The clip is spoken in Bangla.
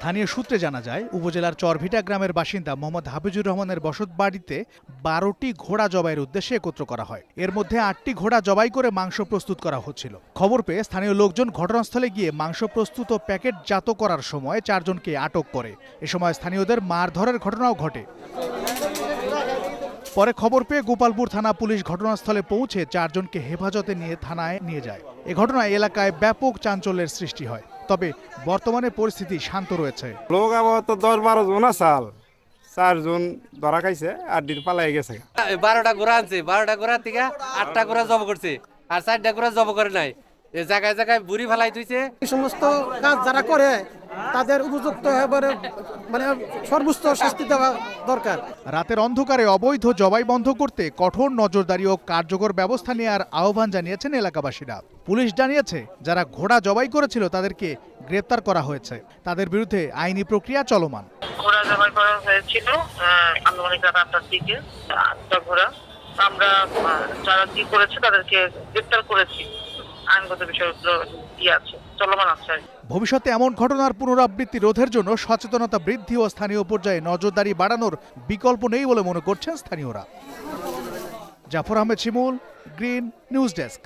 স্থানীয় সূত্রে জানা যায়, উপজেলার চরভিটা গ্রামের বাসিন্দা মোহাম্মদ হাফিজুর রহমানের বসতবাড়িতে ১২টি ঘোড়া জবাইয়ের উদ্দেশ্যে একত্র করা হয়। এর মধ্যে ৮টি ঘোড়া জবাই করে মাংস প্রস্তুত করা হচ্ছিল। খবর পেয়ে স্থানীয় লোকজন ঘটনাস্থলে গিয়ে মাংস প্রস্তুত ও প্যাকেটজাত করার সময় ৪ জনকে আটক করে। এ সময় স্থানীয়দের মারধরের ঘটনাও ঘটে। পরে খবর পেয়ে গোপালপুর থানা পুলিশ ঘটনাস্থলে পৌঁছে ৪ জনকে হেফাজতে নিয়ে থানায় নিয়ে যায়। এ ঘটনায় এলাকায় ব্যাপক চাঞ্চল্যের সৃষ্টি হয়। তবে বর্তমানে পরিস্থিতি শান্ত রয়েছে। লোক আবার তো ১০-১২ জন আসাল, ৪ জন ধরা খাইছে, ৮ দিন পালাই গেছে। ১২টা ঘোড়া আনছে, 12টা ঘোড়া থেকে 8টা ঘোড়া জব করছে, আর 4টা ঘোড়া জব করে নাই। এই জায়গায় জায়গায় বুড়ি ফেলাই তুইছে। এই সমস্ত কাজ যারা করে তাদের উপযুক্ত মানে সর্বোচ্চ শাস্তি দেওয়া দরকার। রাতের অন্ধকারে অবৈধ জবাই বন্ধ করতে কঠোর নজরদারি ও কার্যকর ব্যবস্থা নেওয়ার আহ্বান জানিয়েছেন এলাকাবাসীরা। পুলিশ জানিয়েছে, যারা ঘোড়া জবাই করেছিল তাদেরকে গ্রেপ্তার করা হয়েছে। তাদের বিরুদ্ধে আইনি প্রক্রিয়া চলমান। ঘোড়া জবাই করা হয়েছিল আনুমানিক রাত 8টার দিকে। 8টা ঘোড়া আমরা যারা কি করেছে তাদেরকে গ্রেপ্তার করেছি। আইনগত বিষয়গুলো কি আছে, চলমান আছে। ভবিষ্যতে এমন ঘটনার পুনরাবৃত্তি রোধের জন্য সচেতনতা বৃদ্ধি ও স্থানীয় পর্যায়ে নজরদারি বাড়ানোর বিকল্প নেই বলে মনে করছেন স্থানীয়রা। জাফর আহমেদ শিমুল, গ্রিন নিউজ ডেস্ক।